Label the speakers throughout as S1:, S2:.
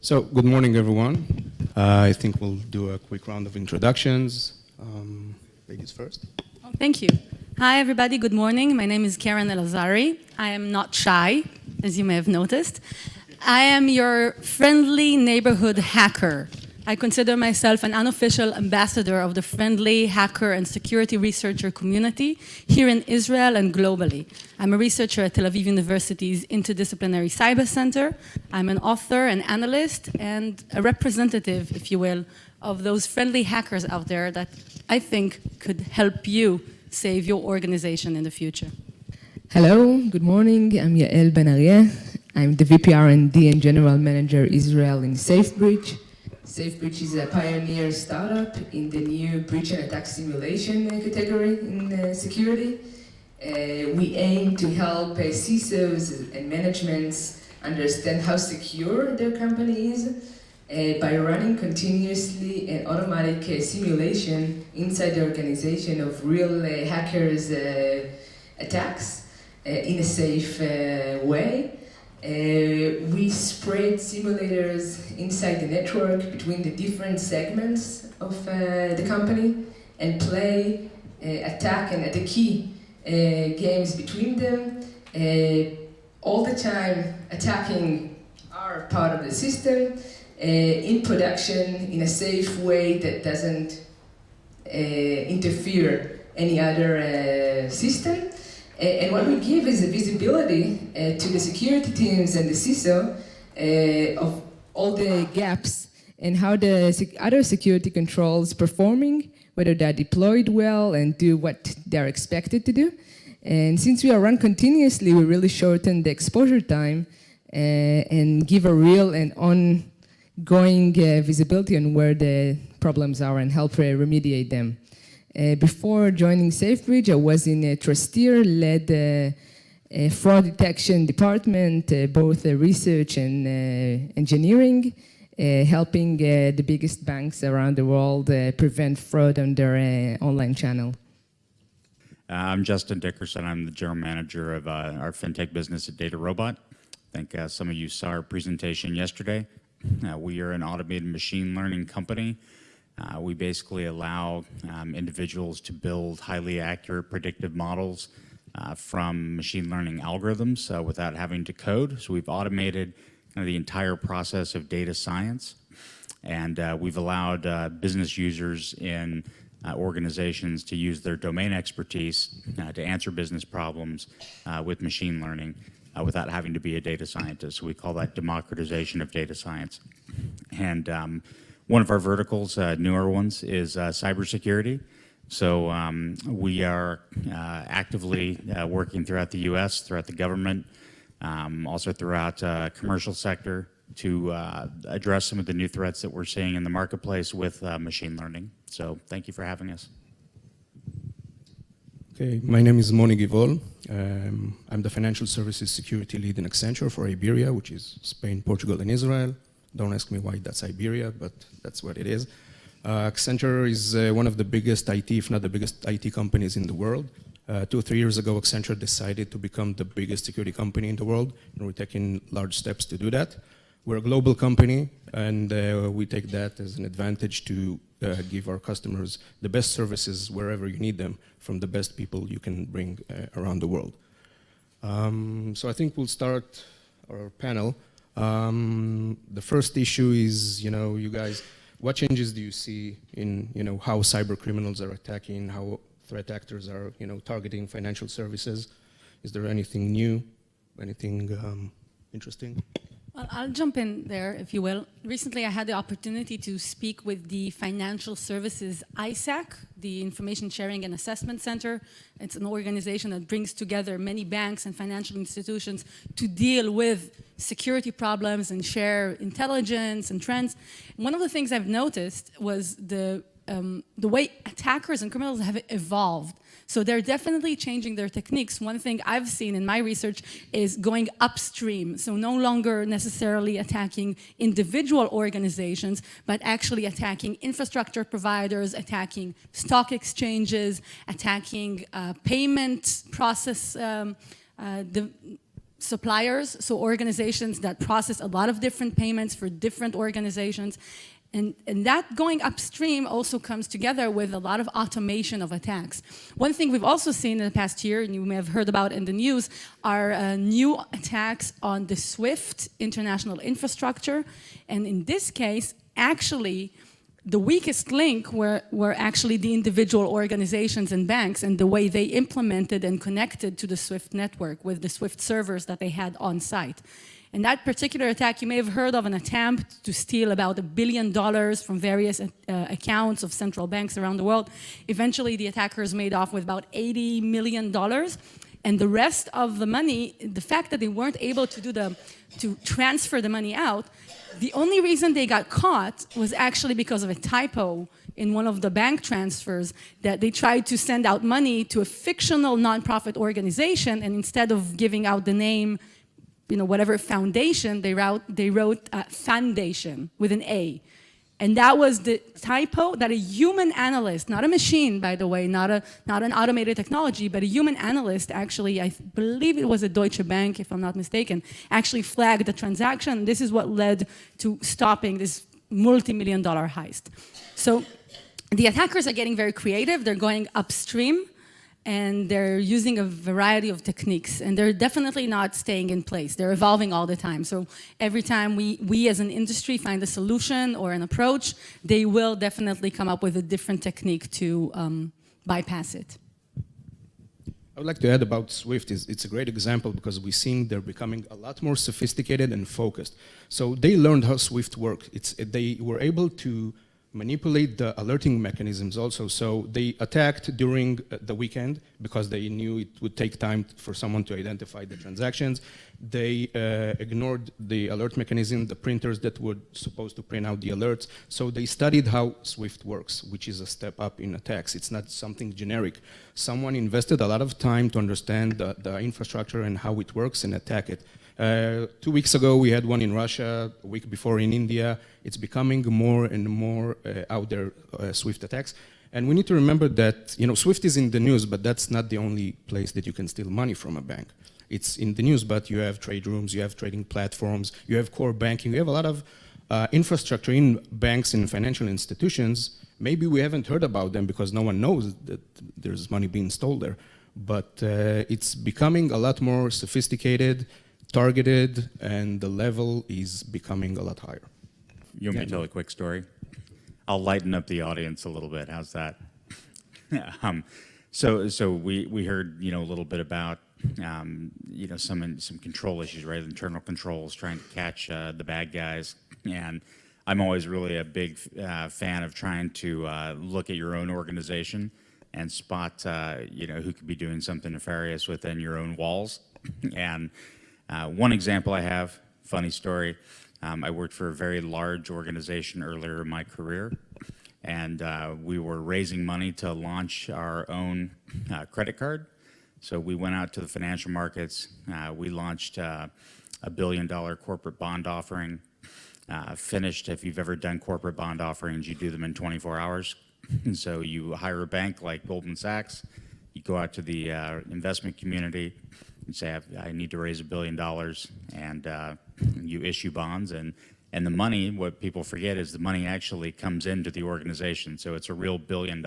S1: So, good morning, everyone. I think we'll do a quick round of introductions. Ladies first.
S2: Oh, thank you. Hi, everybody. Good morning. My name is Karen Elazari. I am not shy, as you may have noticed. I am your friendly neighborhood hacker. I consider myself an unofficial ambassador of the friendly hacker and security researcher community here in Israel and globally. I'm a researcher at Tel Aviv University's Interdisciplinary Cyber Center. I'm an author, an analyst, and a representative, if you will, of those friendly hackers out there that I think could help you save your organization in the future.
S3: Hello, good morning. I'm Yael Ben Aryeh. I'm the VP R&D and General Manager Israel in SafeBridge. SafeBridge is a pioneer startup in the new breach and attack simulation category in security. We aim to help CISOs and managements understand how secure their company is by running continuously an automatic simulation inside the organization of real hackers' attacks in a safe way. We spread simulators inside the network between the different segments of the company and play attack and attackee games between them. All the time attacking our part of the system in production in a safe way that doesn't interfere any other system. And what we give is a visibility to the security teams and the CISO of all the gaps and how the other security controls performing, whether they're deployed well and do what they're expected to do. And since we are run continuously, we really shorten the exposure time and give a real and ongoing visibility on where the problems are and help remediate them. Before joining SafeBridge, I was in a Trusteer, led a fraud detection department, both research and engineering, helping the biggest banks around the world prevent fraud on their online channel.
S4: I'm Justin Dickerson. I'm the general manager of our fintech business at DataRobot. I think some of you saw our presentation yesterday. We are an automated machine learning company. We basically allow individuals to build highly accurate predictive models from machine learning algorithms without having to code. So we've automated the entire process of data science, and we've allowed business users in organizations to use their domain expertise to answer business problems with machine learning without having to be a data scientist. So we call that democratization of data science. And one of our verticals, newer ones, is cybersecurity. So we are actively working throughout the U.S., throughout the government, also throughout commercial sector to address some of the new threats that we're seeing in the marketplace with machine learning. So thank you for having us.
S1: Okay, my name is Moni Givol. I'm the financial services security lead in Accenture for Iberia, which is Spain, Portugal, and Israel. Don't ask me why that's Iberia, but that's what it is. Accenture is one of the biggest IT, if not the biggest IT companies in the world. 2 or 3 years ago, Accenture decided to become the biggest security company in the world, and we're taking large steps to do that. We're a global company, and we take that as an advantage to give our customers the best services wherever you need them from the best people you can bring around the world. So I think we'll start our panel. The first issue is, you guys, what changes do you see in, how cyber criminals are attacking, how threat actors are, targeting financial services? Is there anything new, anything interesting?
S2: Well, I'll jump in there, if you will. Recently, I had the opportunity to speak with the Financial Services ISAC, the Information Sharing and Assessment Center. It's an organization that brings together many banks and financial institutions to deal with security problems and share intelligence and trends. One of the things I've noticed was the way attackers and criminals have evolved. So they're definitely changing their techniques. One thing I've seen in my research is going upstream. So no longer necessarily attacking individual organizations, but actually attacking infrastructure providers, attacking stock exchanges, attacking payment process suppliers, so organizations that process a lot of different payments for different organizations. And that going upstream also comes together with a lot of automation of attacks. One thing we've also seen in the past year, and you may have heard about in the news, are new attacks on the SWIFT international infrastructure. And in this case, actually, the weakest link were actually the individual organizations and banks and the way they implemented and connected to the SWIFT network with the SWIFT servers that they had on site. In that particular attack, you may have heard of an attempt to steal about $1 billion from various accounts of central banks around the world. Eventually, the attackers made off with about $80 million. And the rest of the money, the fact that they weren't able to transfer the money out, the only reason they got caught was actually because of a typo in one of the bank transfers, that they tried to send out money to a fictional nonprofit organization, and instead of giving out the name, whatever foundation, they wrote foundation with an A. And that was the typo that a human analyst, not a machine, by the way, not an automated technology, but a human analyst, actually, I believe it was a Deutsche Bank, if I'm not mistaken, actually flagged the transaction. This is what led to stopping this multi-million-dollar heist. So the attackers are getting very creative. They're going upstream, and they're using a variety of techniques, and they're definitely not staying in place. They're evolving all the time. So every time we as an industry find a solution or an approach, they will definitely come up with a different technique to bypass it.
S1: I would like to add about SWIFT. It's a great example because we're seeing they're becoming a lot more sophisticated and focused. So they learned how SWIFT worked. They were able to manipulate the alerting mechanisms also. So they attacked during the weekend because they knew it would take time for someone to identify the transactions. They ignored the alert mechanism, the printers that were supposed to print out the alerts. So they studied how SWIFT works, which is a step up in attacks. It's not something generic. Someone invested a lot of time to understand the infrastructure and how it works and attack it. 2 weeks ago, we had one in Russia, a week before in India. It's becoming more and more out there, SWIFT attacks. And we need to remember that, SWIFT is in the news, but that's not the only place that you can steal money from a bank. It's in the news, but you have trade rooms, you have trading platforms, you have core banking, you have a lot of infrastructure in banks and financial institutions. Maybe we haven't heard about them because no one knows that there's money being stolen there. But it's becoming a lot more sophisticated, targeted, and the level is becoming a lot higher.
S4: You want me to tell a quick story? I'll lighten up the audience a little bit. How's that? So we heard a little bit about some control issues, right? Internal controls, trying to catch the bad guys, and I'm always really a big fan of trying to look at your own organization and spot who could be doing something nefarious within your own walls. And one example I have, funny story, I worked for a very large organization earlier in my career, and we were raising money to launch our own credit card. So we went out to the financial markets. We launched a $1 billion corporate bond offering. Finished, if you've ever done corporate bond offerings, you do them in 24 hours. And so you hire a bank like Goldman Sachs, you go out to the investment community, and say, I need to raise $1 billion, and you issue bonds, and the money, what people forget is the money actually comes into the organization, so it's a real $1 billion.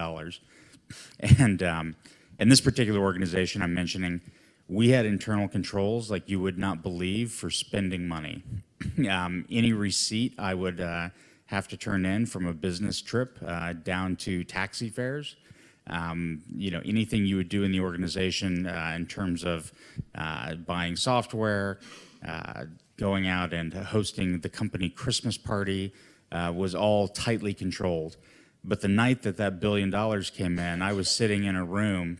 S4: And in this particular organization I'm mentioning, we had internal controls like you would not believe for spending money. Any receipt I would have to turn in from a business trip down to taxi fares, anything you would do in the organization in terms of buying software, going out and hosting the company Christmas party was all tightly controlled. But the night that $1 billion came in, I was sitting in a room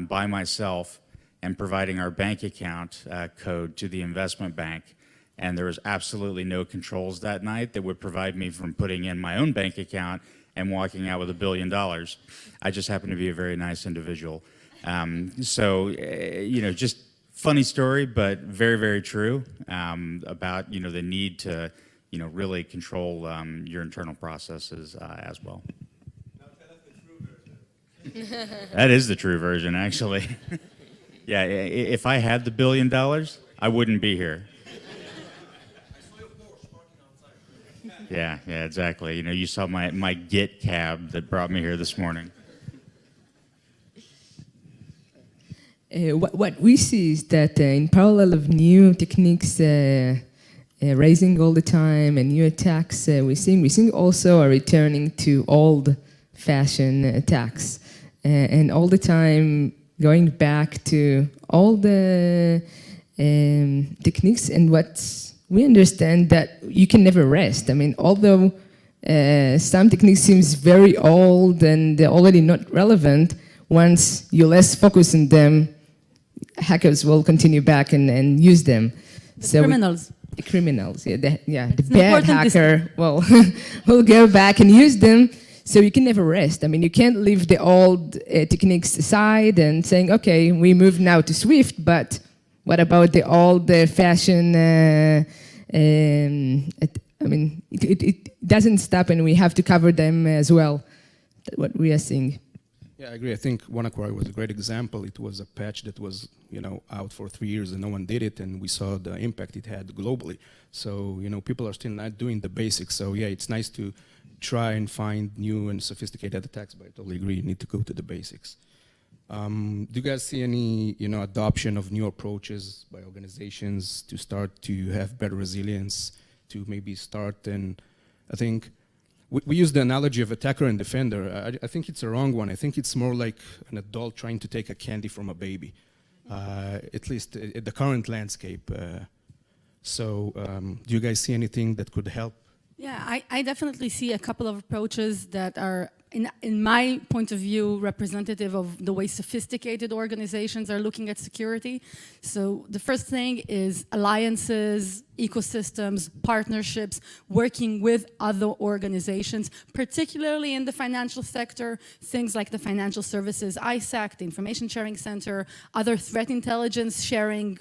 S4: by myself and providing our bank account code to the investment bank. And there was absolutely no controls that night that would prevent me from putting in my own bank account and walking out with $1 billion. I just happen to be a very nice individual. Just funny story, but very, very true about, the need to, really control your internal processes as well.
S5: Now tell us the true version.
S4: That is the true version, actually. Yeah, if I had the $1 billion, I wouldn't be here.
S5: I saw your Porsche parking outside.
S4: Yeah, exactly. You know, you saw my Git cab that brought me here this morning.
S3: What we see is that in parallel of new techniques raising all the time and new attacks, we're seeing also a returning to old-fashioned attacks, and all the time going back to all the techniques. And what we understand that you can never rest. I mean, although some techniques seems very old and they're already not relevant, once you less focus on them, hackers will continue back and use them.
S2: The criminals.
S3: The criminals, yeah, the
S2: It's an
S3: bad
S2: important
S3: hacker will go back and use them. So you can never rest. I mean, you can't leave the old techniques aside and saying, okay, we move now to Swift, but what about the old-fashioned? I mean, it doesn't stop, and we have to cover them as well. That's what we are seeing.
S1: Yeah, I agree. I think WannaCry was a great example. It was a patch that was, out for 3 years and no one did it, and we saw the impact it had globally. So, people are still not doing the basics. So, yeah, it's nice to try and find new and sophisticated attacks, but I totally agree. You need to go to the basics. Do you guys see any, adoption of new approaches by organizations to start to have better resilience, to maybe start? And I think we use the analogy of attacker and defender. I think it's a wrong one. I think it's more like an adult trying to take a candy from a baby, at least at the current landscape. Do you guys see anything that could help?
S2: Yeah, I definitely see a couple of approaches that are, in my point of view, representative of the way sophisticated organizations are looking at security. So the first thing is alliances, ecosystems, partnerships, working with other organizations, particularly in the financial sector, things like the Financial Services ISAC, the Information Sharing Center, other threat intelligence sharing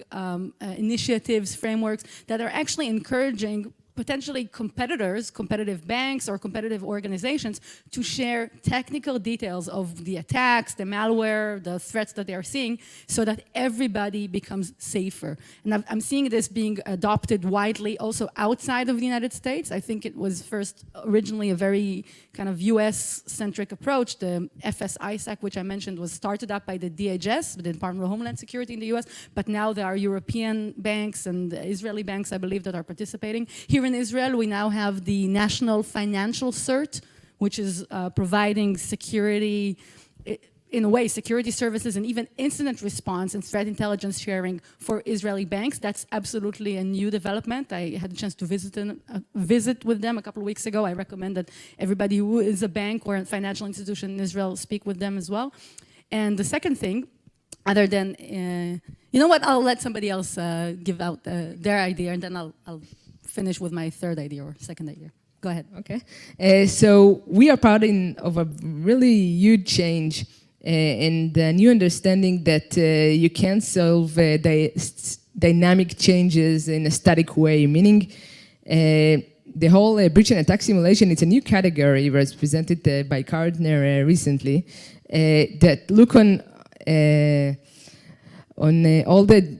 S2: initiatives, frameworks that are actually encouraging potentially competitive banks or competitive organizations to share technical details of the attacks, the malware, the threats that they are seeing, so that everybody becomes safer. And I'm seeing this being adopted widely also outside of the United States. I think it was first originally a very kind of US-centric approach. The FS-ISAC, which I mentioned, was started up by the DHS, the Department of Homeland Security in the US, but now there are European banks and Israeli banks, I believe, that are participating. Here in Israel, we now have the National Financial Cert, which is providing security, in a way, security services and even incident response and threat intelligence sharing for Israeli banks. That's absolutely a new development. I had a chance to visit with them a couple of weeks ago. I recommend that everybody who is a bank or a financial institution in Israel speak with them as well. And the second thing, other than, you know what, I'll let somebody else give out their idea, and then I'll finish with my third idea or second idea. Go ahead.
S3: Okay. So we are part of a really huge change and a new understanding that you can't solve dynamic changes in a static way, meaning the whole breach and attack simulation, it's a new category was presented by Gardner recently that look on all the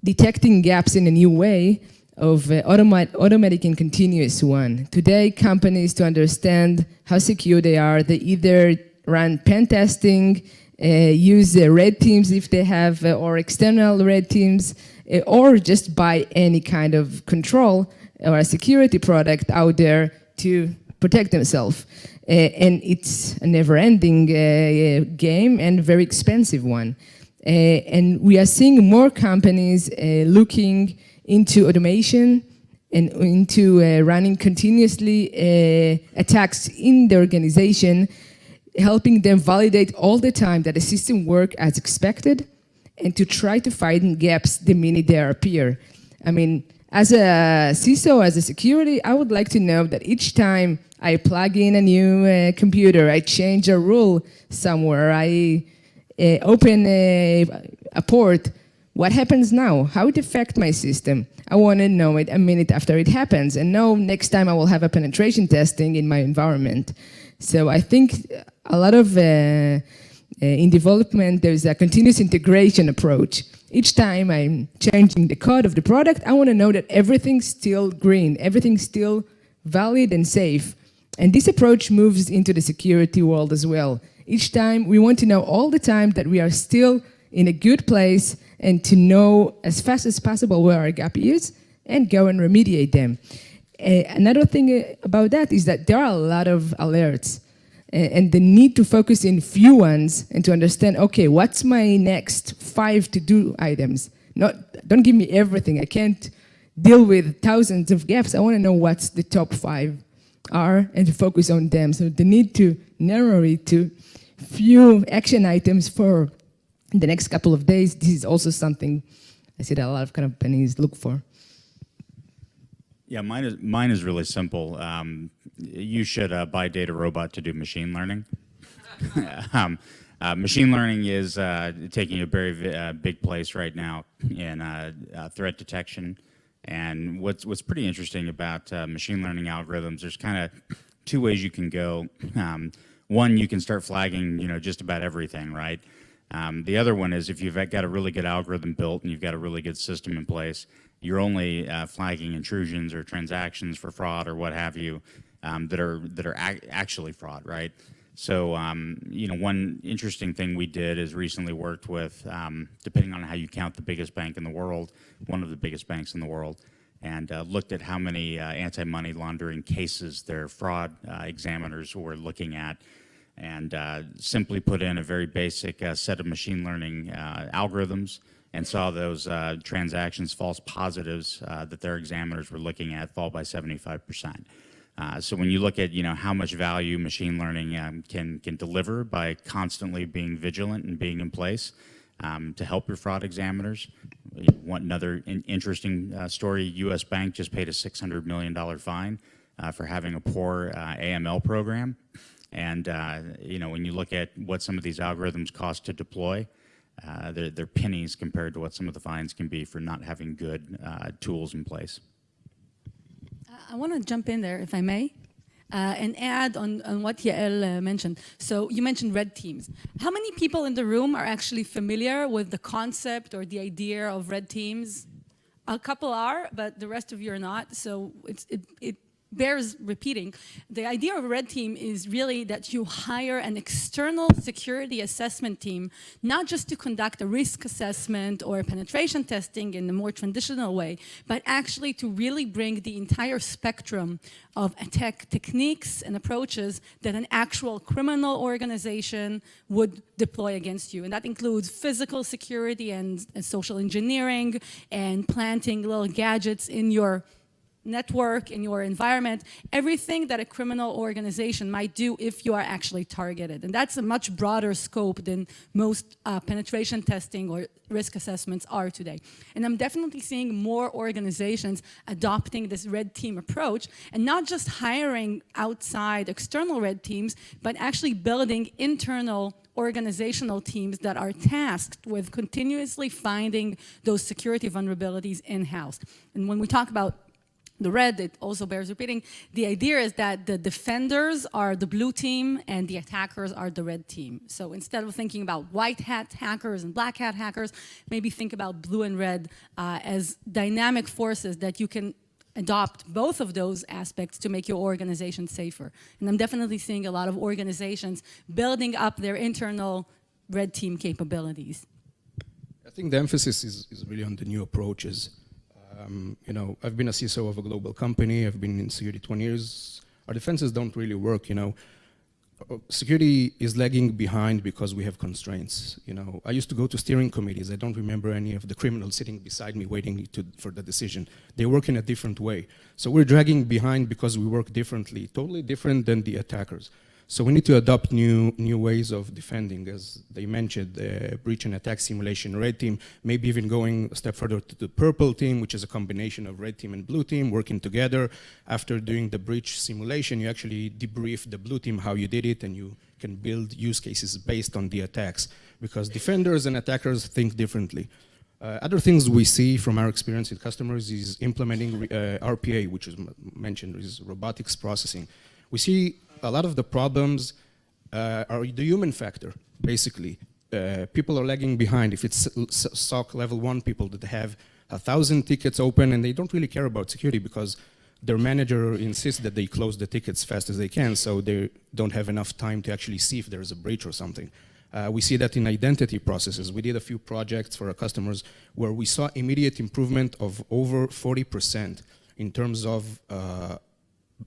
S3: detecting gaps in a new way of automatic and continuous one. Today, companies, to understand how secure they are, they either run pen testing, use red teams if they have, or external red teams, or just buy any kind of control or a security product out there to protect themselves. And it's a never-ending game and very expensive one. And we are seeing more companies looking into automation and into running continuously attacks in the organization, helping them validate all the time that the system works as expected and to try to find gaps the minute they appear. I mean, as a CISO, as a security, I would like to know that each time I plug in a new computer, I change a rule somewhere, I open a port, what happens now? How it affects my system? I want to know it a minute after it happens and know next time I will have a penetration testing in my environment. So I think a lot of In development, there's a continuous integration approach. Each time I'm changing the code of the product, I want to know that everything's still green, everything's still valid and safe. And this approach moves into the security world as well. Each time, we want to know all the time that we are still in a good place and to know as fast as possible where our gap is and go and remediate them. Another thing about that is that there are a lot of alerts and the need to focus in few ones and to understand, okay, what's my next 5 to-do items? Don't give me everything. I can't deal with thousands of gaps. I want to know what's the top 5 are and to focus on them. So the need to narrow it to few action items for the next couple of days, this is also something I see that a lot of companies look for.
S4: Yeah, mine is really simple. You should buy DataRobot to do machine learning. Machine learning is taking a very big place right now in threat detection. And what's pretty interesting about machine learning algorithms, there's kind of 2 ways you can go. One, you can start flagging, just about everything, right? The other one is if you've got a really good algorithm built and you've got a really good system in place, you're only flagging intrusions or transactions for fraud or what have you that are actually fraud, right? So, one interesting thing we did is recently worked with, depending on how you count the biggest bank in the world, one of the biggest banks in the world, and looked at how many anti-money laundering cases their fraud examiners were looking at, and simply put in a very basic set of machine learning algorithms and saw those transactions, false positives that their examiners were looking at fall by 75%. So when you look at how much value machine learning can deliver by constantly being vigilant and being in place to help your fraud examiners. One another interesting story: U.S. Bank just paid a $600 million fine for having a poor AML program. And when you look at what some of these algorithms cost to deploy, they're pennies compared to what some of the fines can be for not having good tools in place.
S2: I want to jump in there, if I may, and add on what Yael mentioned. So you mentioned red teams. How many people in the room are actually familiar with the concept or the idea of red teams? A couple are, but the rest of you are not. So it bears repeating. The idea of a red team is really that you hire an external security assessment team, not just to conduct a risk assessment or penetration testing in a more traditional way, but actually to really bring the entire spectrum of attack techniques and approaches that an actual criminal organization would deploy against you. And that includes physical security and social engineering and planting little gadgets in your network, in your environment, everything that a criminal organization might do if you are actually targeted. And that's a much broader scope than most penetration testing or risk assessments are today. And I'm definitely seeing more organizations adopting this red team approach and not just hiring outside external red teams, but actually building internal organizational teams that are tasked with continuously finding those security vulnerabilities in-house. And when we talk about the red, it also bears repeating. The idea is that the defenders are the blue team and the attackers are the red team. So instead of thinking about white hat hackers and black hat hackers, maybe think about blue and red as dynamic forces that you can adopt both of those aspects to make your organization safer. And I'm definitely seeing a lot of organizations building up their internal red team capabilities.
S1: I think the emphasis is really on the new approaches. I've been a CISO of a global company. I've been in security 20 years. Our defenses don't really work, Security is lagging behind because we have constraints. I used to go to steering committees. I don't remember any of the criminals sitting beside me waiting for the decision. They work in a different way. So we're dragging behind because we work differently, totally different than the attackers. So we need to adopt new ways of defending, as they mentioned, the breach and attack simulation red team, maybe even going a step further to the purple team, which is a combination of red team and blue team working together. After doing the breach simulation, you actually debrief the blue team how you did it, and you can build use cases based on the attacks, because defenders and attackers think differently. Other things we see from our experience with customers is implementing RPA, which was mentioned, is robotics processing. We see a lot of the problems are the human factor, basically. People are lagging behind. If it's SOC level 1 people that have 1,000 tickets open and they don't really care about security because their manager insists that they close the tickets fast as they can, so they don't have enough time to actually see if there's a breach or something. We see that in identity processes. We did a few projects for our customers where we saw immediate improvement of over 40% in terms of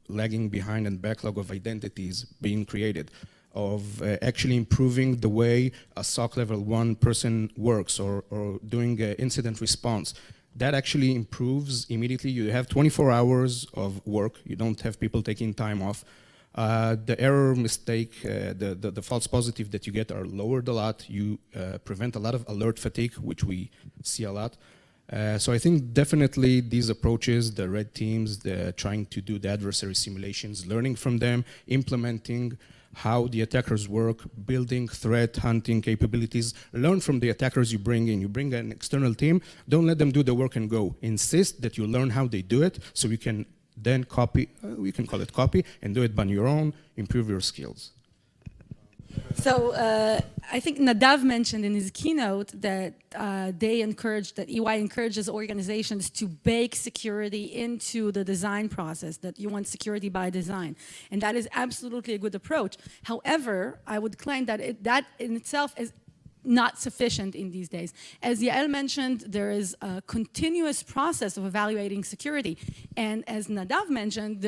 S1: lagging behind and backlog of identities being created, of actually improving the way a SOC level 1 person works or doing incident response. That actually improves immediately. You have 24 hours of work. You don't have people taking time off. The error mistake, the false positive that you get are lowered a lot. You prevent a lot of alert fatigue, which we see a lot. So I think definitely these approaches, the red teams, the trying to do the adversary simulations, learning from them, implementing how the attackers work, building threat hunting capabilities, learn from the attackers you bring in. You bring an external team, don't let them do the work and go. Insist that you learn how they do it so you can then copy, we can call it copy, and do it on your own, improve your skills.
S2: So I think Nadav mentioned in his keynote that they encourage, that EY encourages organizations to bake security into the design process, that you want security by design. And that is absolutely a good approach. However, I would claim that that in itself is not sufficient in these days. As Yael mentioned, there is a continuous process of evaluating security. And as Nadav mentioned,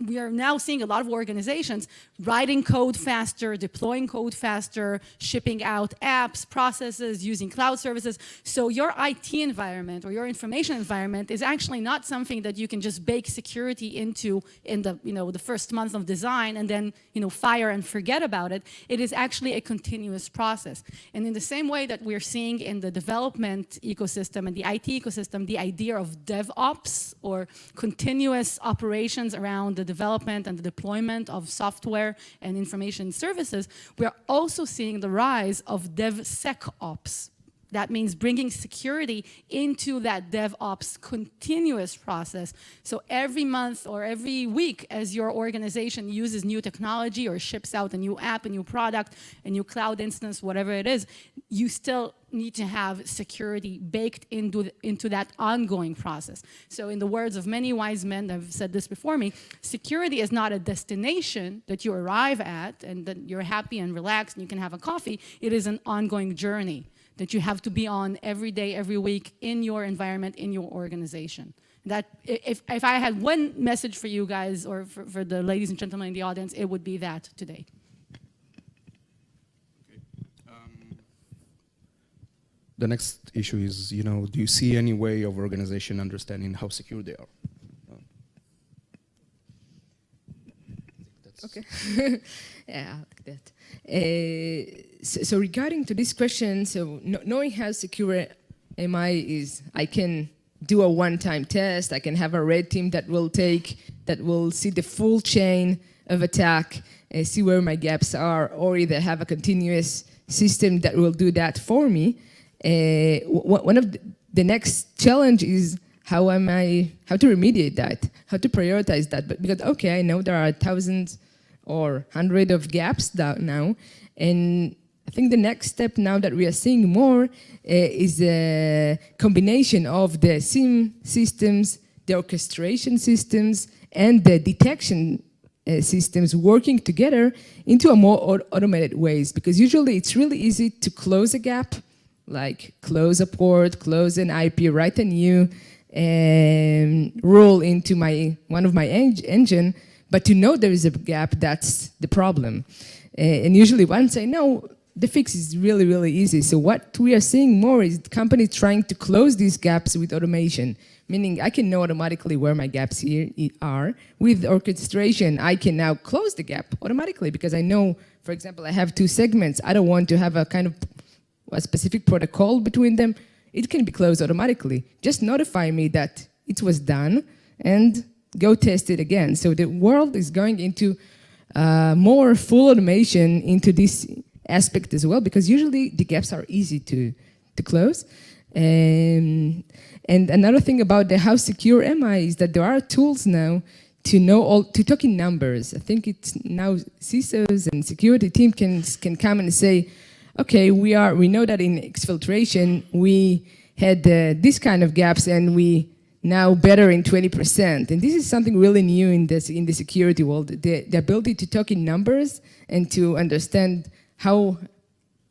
S2: we are now seeing a lot of organizations writing code faster, deploying code faster, shipping out apps, processes, using cloud services. So your IT environment or your information environment is actually not something that you can just bake security into in the first month of design and then fire and forget about it. It is actually a continuous process. And in the same way that we're seeing in the development ecosystem and the IT ecosystem, the idea of DevOps or continuous operations around the development and the deployment of software and information services, we are also seeing the rise of DevSecOps. That means bringing security into that DevOps continuous process. So every month or every week, as your organization uses new technology or ships out a new app, a new product, a new cloud instance, whatever it is, you still need to have security baked into that ongoing process. So in the words of many wise men that have said this before me, security is not a destination that you arrive at and then you're happy and relaxed and you can have a coffee. It is an ongoing journey that you have to be on every day, every week in your environment, in your organization. That if I had one message for you guys or for the ladies and gentlemen in the audience, it would be that today.
S1: The next issue is, do you see any way of organization understanding how secure they are?
S3: Okay. Yeah, I like that. So regarding to this question, so knowing how secure am I is, I can do a one-time test. I can have a red team that will see the full chain of attack, see where my gaps are, or either have a continuous system that will do that for me. One of the next challenge is how to remediate that, how to prioritize that. But because, okay, I know there are thousands or hundreds of gaps now, and I think the next step now that we are seeing more is a combination of the SIEM systems, the orchestration systems, and the detection systems working together into a more automated ways. Because usually it's really easy to close a gap, like close a port, close an IP, write a new rule into one of my engine, but to know there is a gap, that's the problem. And usually once I know, the fix is really, really easy. So what we are seeing more is companies trying to close these gaps with automation, meaning I can know automatically where my gaps here are. With orchestration, I can now close the gap automatically because I know, for example, I have two segments. I don't want to have a specific protocol between them. It can be closed automatically. Just notify me that it was done and go test it again. So the world is going into more full automation into this aspect as well, because usually the gaps are easy to close. And another thing about the how secure am I is that there are tools now to know all, to talk in numbers. I think it's now CISOs and security team can come and say, okay, we know that in exfiltration we had this kind of gaps and we now better in 20%. And this is something really new in the security world, the ability to talk in numbers and to understand how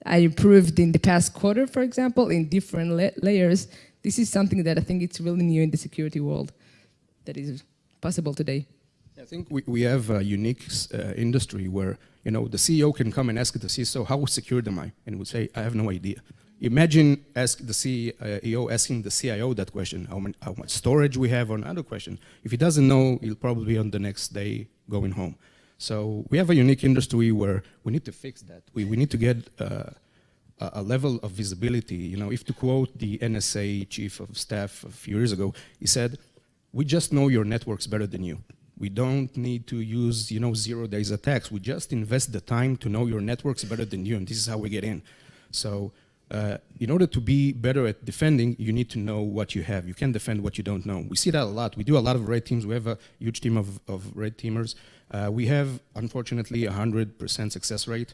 S3: I improved in the past quarter, for example, in different layers. This is something that I think it's really new in the security world that is possible today.
S1: I think we have a unique industry where, you know, the CEO can come and ask the CISO, how secured am I? And would say, I have no idea. Imagine ask the CEO asking the CIO that question, how much storage we have, or another question. If he doesn't know, he'll probably be on the next day going home. So we have a unique industry where we need to fix that. We need to get a level of visibility. You know, if to quote the NSA chief of staff a few years ago, he said, we just know your networks better than you. We don't need to use, you know, 0 days attacks. We just invest the time to know your networks better than you, and this is how we get in. So in order to be better at defending, you need to know what you have. You can't defend what you don't know. We see that a lot. We do a lot of red teams. We have a huge team of red teamers. We have, unfortunately, 100% success rate.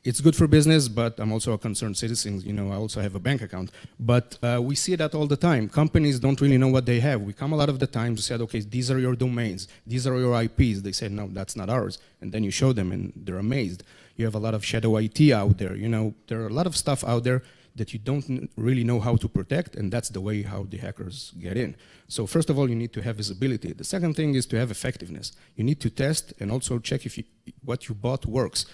S1: It's good for business, but I'm also a concerned citizen. You know, I also have a bank account. But we see that all the time. Companies don't really know what they have. We come a lot of the times and said, okay, these are your domains. These are your IPs. They say, no, that's not ours. And then you show them and they're amazed. You have a lot of shadow IT out there. You know, there are a lot of stuff out there that you don't really know how to protect, and that's the way how the hackers get in. So first of all, you need to have visibility. The second thing is to have effectiveness. You need to test and also check if what you bought works.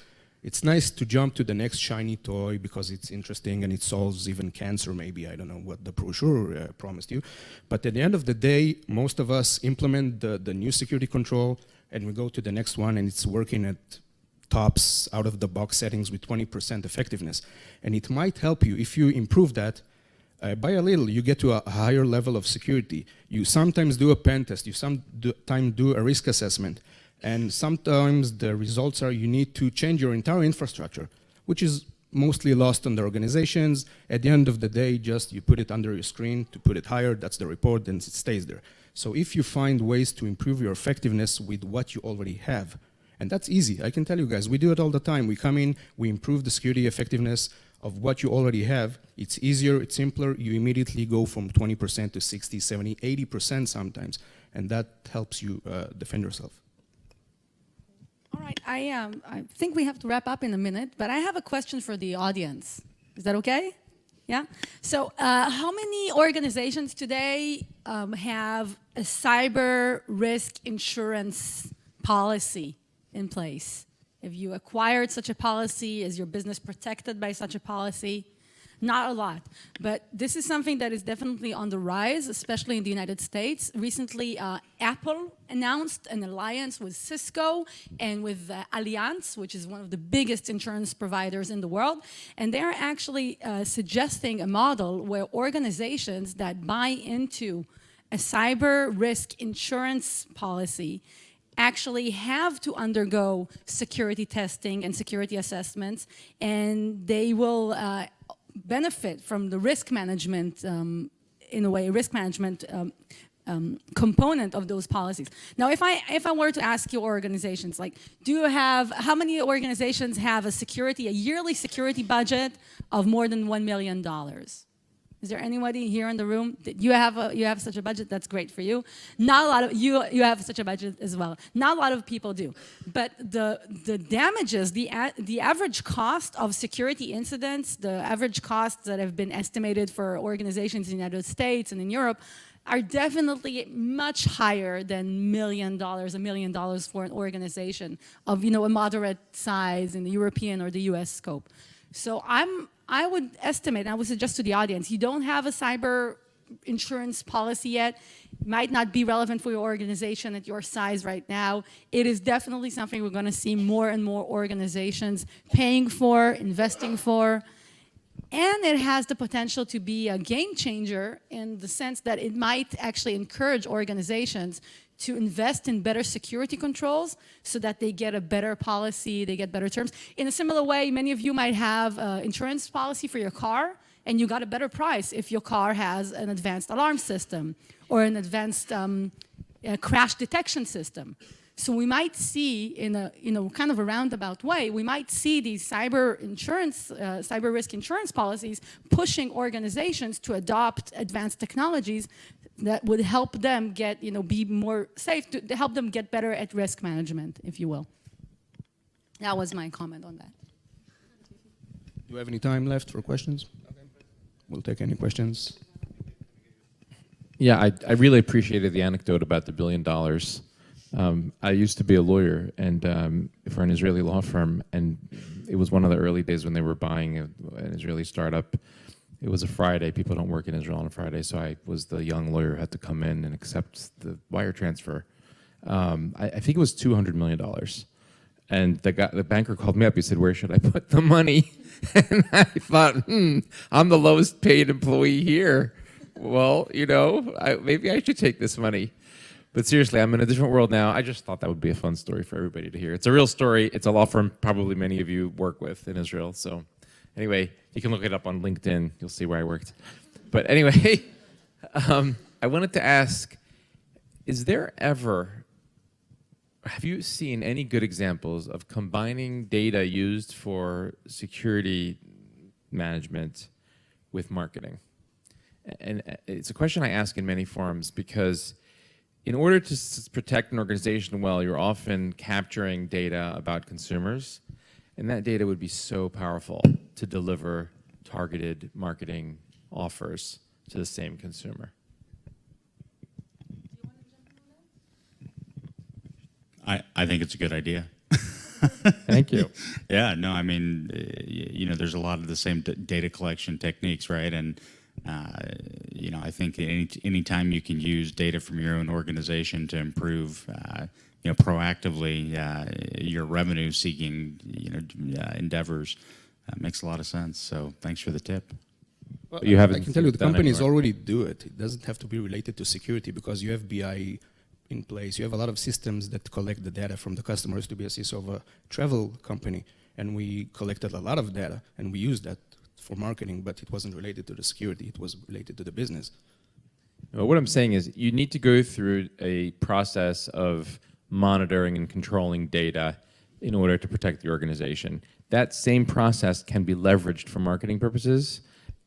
S1: It's nice to jump to the next shiny toy because it's interesting and it solves even cancer, maybe. I don't know what the brochure promised you. But at the end of the day, most of us implement the new security control and we go to the next one and it's working at tops out-of-the-box settings with 20% effectiveness. And it might help you if you improve that. By a little, you get to a higher level of security. You sometimes do a pen test. You sometimes do a risk assessment. And sometimes the results are you need to change your entire infrastructure, which is mostly lost on the organizations. At the end of the day, just you put it under your screen to put it higher. That's the report, then it stays there. So if you find ways to improve your effectiveness with what you already have, and that's easy, I can tell you guys, we do it all the time. We come in, we improve the security effectiveness of what you already have. It's easier, it's simpler. You immediately go from 20% to 60, 70, 80% sometimes. And that helps you defend yourself.
S2: All right, I think we have to wrap up in a minute, but I have a question for the audience. Is that okay? Yeah? So how many organizations today have a cyber risk insurance policy in place? Have you acquired such a policy? Is your business protected by such a policy? Not a lot, but this is something that is definitely on the rise, especially in the United States. Recently, Apple announced an alliance with Cisco and with Allianz, which is one of the biggest insurance providers in the world. And they're actually suggesting a model where organizations that buy into a cyber risk insurance policy actually have to undergo security testing and security assessments, and they will benefit from the risk management, in a way, risk management component of those policies. Now, if I were to ask your organizations, like, how many organizations have a yearly security budget of more than $1 million? Is there anybody here in the room that you have such a budget? That's great for you. Not a lot of you have such a budget as well. Not a lot of people do. But the damages, the average cost of security incidents, the average costs that have been estimated for organizations in the United States and in Europe are definitely much higher than $1 million for an organization of a moderate size in the European or the US scope. So I would estimate, and I would suggest to the audience, you don't have a cyber insurance policy yet. It might not be relevant for your organization at your size right now. It is definitely something we're going to see more and more organizations paying for, investing for. And it has the potential to be a game changer in the sense that it might actually encourage organizations to invest in better security controls so that they get a better policy, they get better terms. In a similar way, many of you might have an insurance policy for your car, and you got a better price if your car has an advanced alarm system or an advanced a crash detection system. So we might see, in a kind of a roundabout way, we might see these cyber risk insurance policies pushing organizations to adopt advanced technologies that would help them get, be more safe, to help them get better at risk management, if you will. That was my comment on that.
S1: Do you have any time left for questions? We'll take any questions.
S6: Yeah, I really appreciated the anecdote about the $1 billion. I used to be a lawyer and for an Israeli law firm, and it was one of the early days when they were buying an Israeli startup. It was a Friday. People don't work in Israel on a Friday, so I was the young lawyer who had to come in and accept the wire transfer. I think it was $200 million. And the banker called me up. He said, "Where should I put the money?" And I thought, I'm the lowest paid employee here. Well, maybe I should take this money. But seriously, I'm in a different world now. I just thought that would be a fun story for everybody to hear. It's a real story. It's a law firm probably many of you work with in Israel. So anyway, you can look it up on LinkedIn. You'll see where I worked. But anyway, I wanted to ask, have you seen any good examples of combining data used for security management with marketing? And it's a question I ask in many forums because in order to protect an organization well, you're often capturing data about consumers, and that data would be so powerful to deliver targeted marketing offers to the same consumer.
S4: I think it's a good idea.
S6: Thank you.
S4: Yeah, no, I mean, there's a lot of the same data collection techniques, right? And, I think any time you can use data from your own organization to improve, proactively your revenue-seeking, endeavors, makes a lot of sense. So thanks for the tip.
S1: Well,
S6: You haven't
S1: I can tell you the
S6: done it,
S1: companies
S6: right?
S1: already do it. It doesn't have to be related to security because you have BI in place. You have a lot of systems that collect the data from the customers. To be a CISO of a travel company, and we collected a lot of data, and we used that for marketing, but it wasn't related to the security. It was related to the business.
S6: Well, what I'm saying is you need to go through a process of monitoring and controlling data in order to protect the organization. That same process can be leveraged for marketing purposes,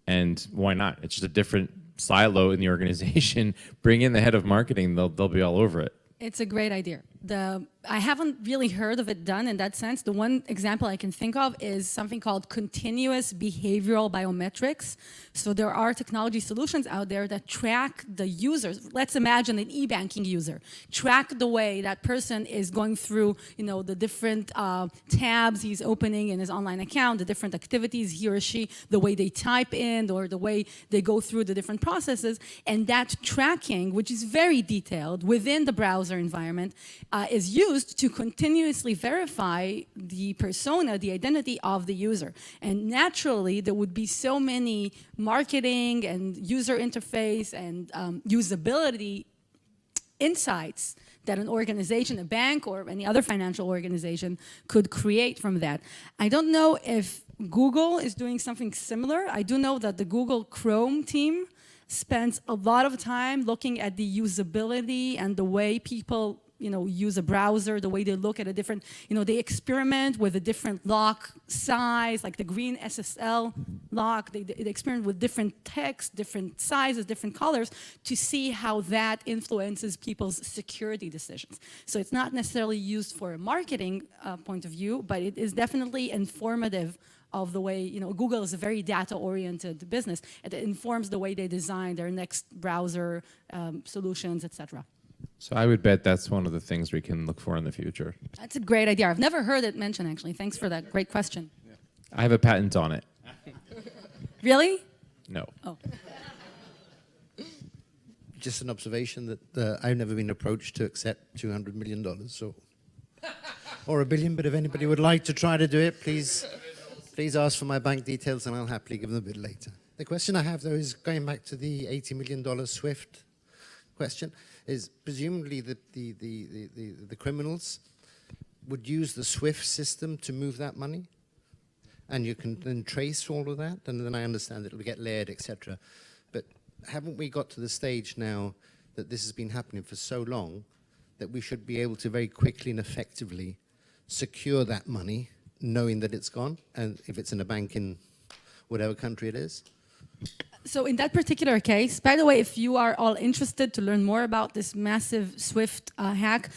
S6: and why not? It's just a different silo in the organization. Bring in the head of marketing, they'll be all over it.
S2: It's a great idea. I haven't really heard of it done in that sense. The one example I can think of is something called continuous behavioral biometrics. So there are technology solutions out there that track the users. Let's imagine an e-banking user. Track the way that person is going through, the different tabs he's opening in his online account, the different activities he or she, the way they type in or the way they go through the different processes. And that tracking, which is very detailed within the browser environment, is used to continuously verify the persona, the identity of the user. And naturally, there would be so many marketing and user interface and usability insights that an organization, a bank or any other financial organization could create from that. I don't know if Google is doing something similar. I do know that the Google Chrome team spends a lot of time looking at the usability and the way people use a browser, the way they look at a different, they experiment with a different lock size, like the green SSL lock. They experiment with different text, different sizes, different colors to see how that influences people's security decisions. So it's not necessarily used for a marketing point of view, but it is definitely informative of the way, Google is a very data-oriented business. It informs the way they design their next browser solutions, etc.
S6: So I would bet that's one of the things we can look for in the future.
S2: That's a great idea. I've never heard it mentioned, actually. Thanks for that great question.
S6: I have a patent on it.
S2: Really?
S6: No.
S2: Oh.
S7: Just an observation that I've never been approached to accept $200 million or $1 billion, but if anybody would like to try to do it, please ask for my bank details and I'll happily give them a bit later. The question I have, though, is going back to the $80 million SWIFT question, is presumably the criminals would use the SWIFT system to move that money, and you can then trace all of that, and then I understand it'll get layered, etc. But haven't we got to the stage now that this has been happening for so long that we should be able to very quickly and effectively secure that money, knowing that it's gone, and if it's in a bank in whatever country it is?
S2: So in that particular case, by the way, if you are all interested to learn more about this massive SWIFT hack,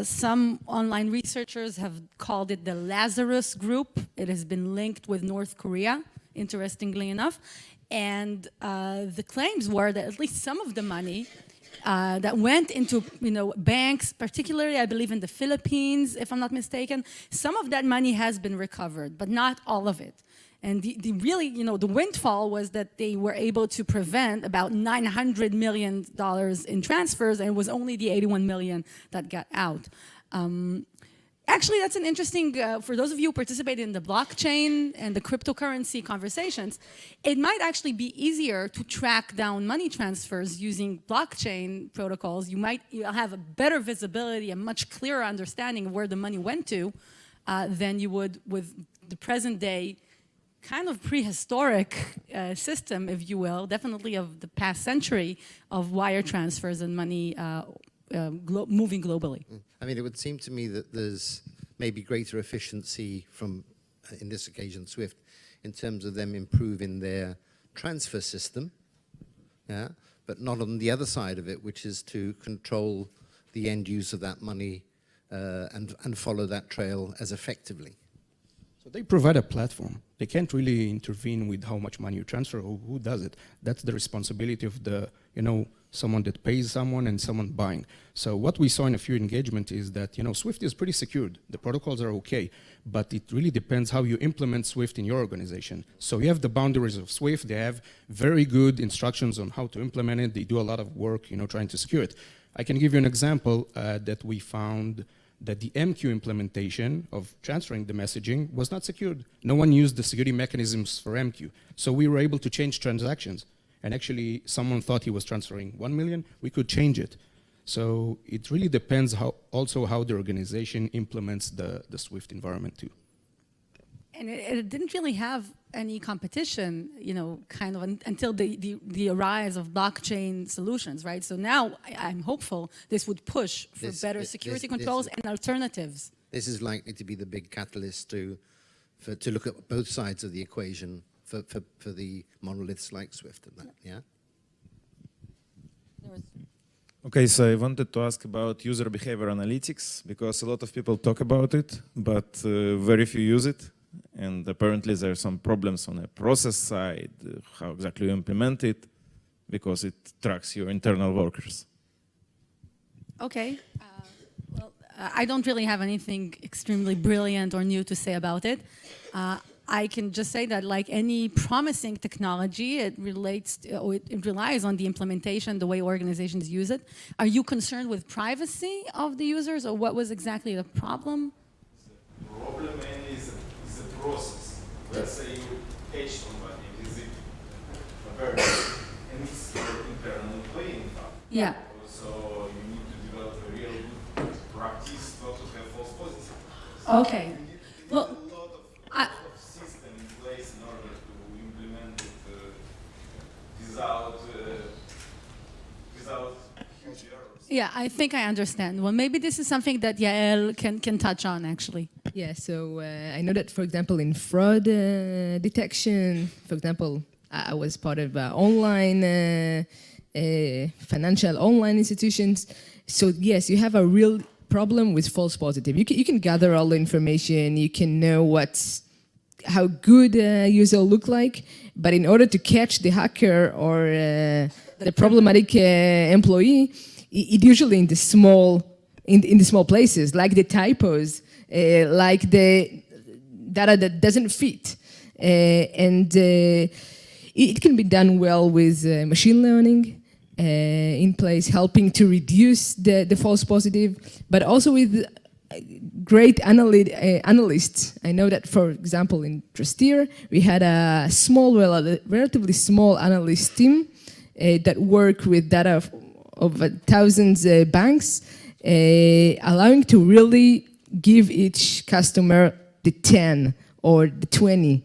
S2: some online researchers have called it the Lazarus Group. It has been linked with North Korea, interestingly enough. And the claims were that at least some of the money that went into banks, particularly I believe in the Philippines, if I'm not mistaken, some of that money has been recovered, but not all of it. And the really, the windfall was that they were able to prevent about $900 million in transfers, and it was only the 81 million that got out. Actually, that's an interesting, for those of you who participate in the blockchain and the cryptocurrency conversations, it might actually be easier to track down money transfers using blockchain protocols. You'll have a better visibility, a much clearer understanding of where the money went to than you would with the present day kind of prehistoric system, if you will, definitely of the past century of wire transfers and money moving globally.
S7: I mean, it would seem to me that there's maybe greater efficiency from, in this occasion, SWIFT, in terms of them improving their transfer system, yeah, but not on the other side of it, which is to control the end use of that money and follow that trail as effectively.
S1: So they provide a platform. They can't really intervene with how much money you transfer or who does it. That's the responsibility of the, someone that pays someone and someone buying. So what we saw in a few engagement is that, SWIFT is pretty secured. The protocols are okay, but it really depends how you implement SWIFT in your organization. So you have the boundaries of SWIFT. They have very good instructions on how to implement it. They do a lot of work, trying to secure it. I can give you an example that we found that the MQ implementation of transferring the messaging was not secured. No one used the security mechanisms for MQ. So we were able to change transactions. And actually, someone thought he was transferring 1 million. We could change it. So it really depends how the organization implements the SWIFT environment too.
S2: And it didn't really have any competition, kind of until the rise of blockchain solutions, right? So now I'm hopeful this would push for better security controls and alternatives.
S7: This is likely to be the big catalyst to look at both sides of the equation for the monoliths like SWIFT and that, yeah?
S8: Okay, so I wanted to ask about user behavior analytics, because a lot of people talk about it, but very few use it. And apparently there are some problems on the process side, how exactly you implement it, because it tracks your internal workers.
S2: Okay. Well, I don't really have anything extremely brilliant or new to say about it. I can just say that, like any promising technology, it relies on the implementation, the way organizations use it. Are you concerned with privacy of the users, or what was exactly the problem?
S5: The problem is the process. Let's say you page somebody, visit a person, and it's your internal employee, in fact.
S2: Yeah.
S5: So you need to develop a real good practice not to have false positives.
S2: Okay. Well,
S5: A lot of system in place in order to implement it without huge errors.
S2: yeah, I think I understand. Well, maybe this is something that Yael can touch on, actually.
S3: Yeah, so I know that, for example, in fraud detection, for example, I was part of online financial online institutions. So yes, you have a real problem with false positive. You can gather all the information, you can know how good a user look like, but in order to catch the hacker or the problematic employee, it usually in the small places, like the typos, like the data that doesn't fit, and it can be done well with machine learning in place, helping to reduce the false positive, but also with great analysts. I know that, for example, in Trusteer, we had a relatively small analyst team that work with data of thousands of banks, allowing to really give each customer the 10 or the 20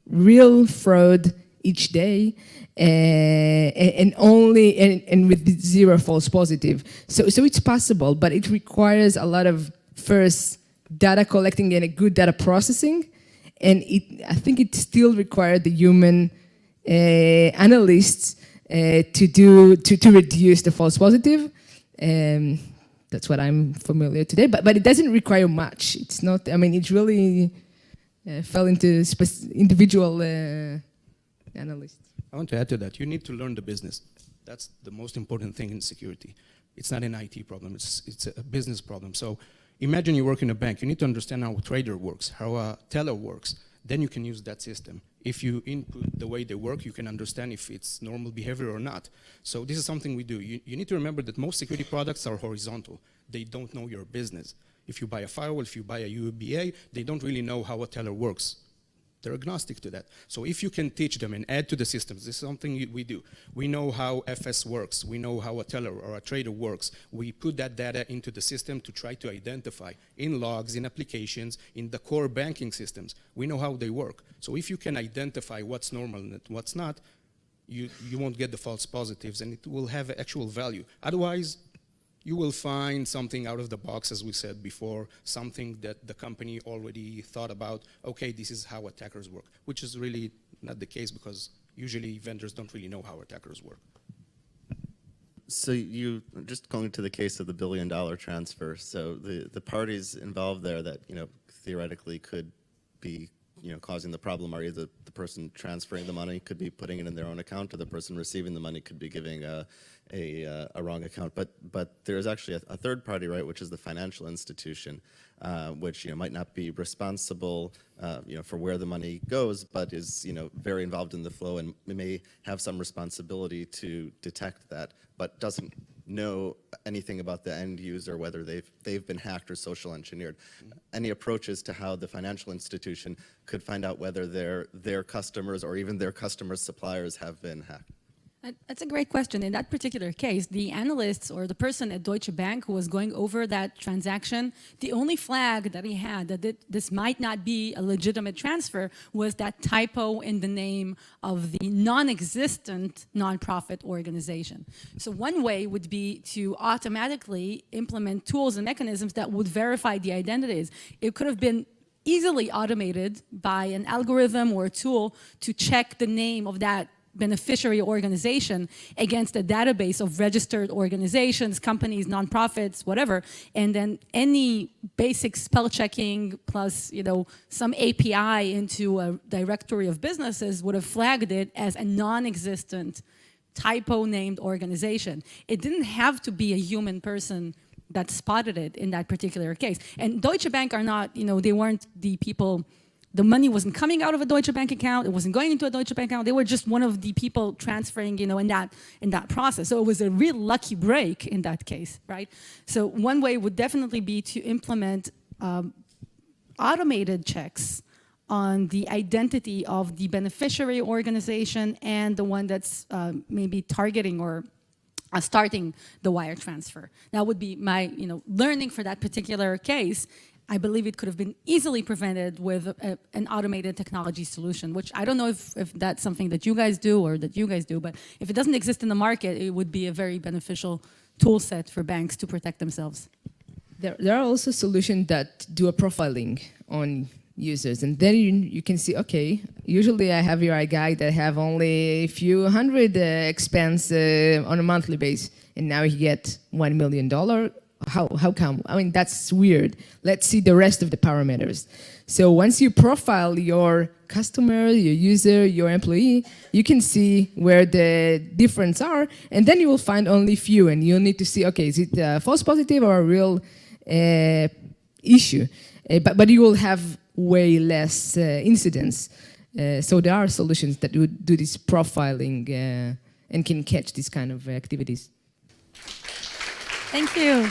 S3: real fraud each day, and only and with zero false positive. So it's possible, but it requires a lot of first data collecting and a good data processing, and I think it still requires the human analysts to reduce the false positive. That's what I'm familiar today, but it doesn't require much. It's not. I mean, it really fell into individual analysts.
S1: I want to add to that. You need to learn the business. That's the most important thing in security. It's not an IT problem. It's a business problem. So imagine you work in a bank. You need to understand how a trader works, how a teller works. Then you can use that system. If you input the way they work, you can understand if it's normal behavior or not. So this is something we do. You need to remember that most security products are horizontal. They don't know your business. If you buy a firewall, if you buy a UBA, they don't really know how a teller works. They're agnostic to that. So if you can teach them and add to the systems, this is something we do. We know how FS works. We know how a teller or a trader works. We put that data into the system to try to identify in logs, in applications, in the core banking systems. We know how they work. So if you can identify what's normal and what's not, you won't get the false positives, and it will have actual value. Otherwise, you will find something out of the box, as we said before, something that the company already thought about, okay, this is how attackers work, which is really not the case because usually vendors don't really know how attackers work.
S9: So you, just going to the case of the $1 billion transfer, so the parties involved there that, theoretically could be, causing the problem are either the person transferring the money could be putting it in their own account, or the person receiving the money could be giving a wrong account. But there is actually a third party, right, which is the financial institution, which might not be responsible, for where the money goes, but is very involved in the flow and may have some responsibility to detect that, but doesn't know anything about the end user, whether they've been hacked or social engineered. Any approaches to how the financial institution could find out whether their customers or even their customers' suppliers have been hacked?
S2: That's a great question. In that particular case, the analysts or the person at Deutsche Bank who was going over that transaction, the only flag that he had that this might not be a legitimate transfer was that typo in the name of the non-existent nonprofit organization. So one way would be to automatically implement tools and mechanisms that would verify the identities. It could have been easily automated by an algorithm or a tool to check the name of that beneficiary organization against a database of registered organizations, companies, nonprofits, whatever, and then any basic spell checking plus, some API into a directory of businesses would have flagged it as a non-existent typo named organization. It didn't have to be a human person that spotted it in that particular case. And Deutsche Bank are not, they weren't the people. The money wasn't coming out of a Deutsche Bank account. It wasn't going into a Deutsche Bank account. They were just one of the people transferring, in that process. So it was a real lucky break in that case, right? So one way would definitely be to implement automated checks on the identity of the beneficiary organization and the one that's maybe targeting or starting the wire transfer. That would be my, learning for that particular case. I believe it could have been easily prevented with an automated technology solution, which I don't know if that's something that you guys do or that you guys do, but if it doesn't exist in the market, it would be a very beneficial tool set for banks to protect themselves.
S3: There are also solutions that do a profiling on users, and then you can see, okay, usually I have your guy that have only a few hundred expense on a monthly base, and now he get $1 million. How come? I mean, that's weird. Let's see the rest of the parameters. So once you profile your customer, your user, your employee, you can see where the difference are, and then you will find only few, and you'll need to see, okay, is it a false positive or a real issue? But you will have way less incidents. So there are solutions that would do this profiling and can catch these kind of activities.
S2: Thank you.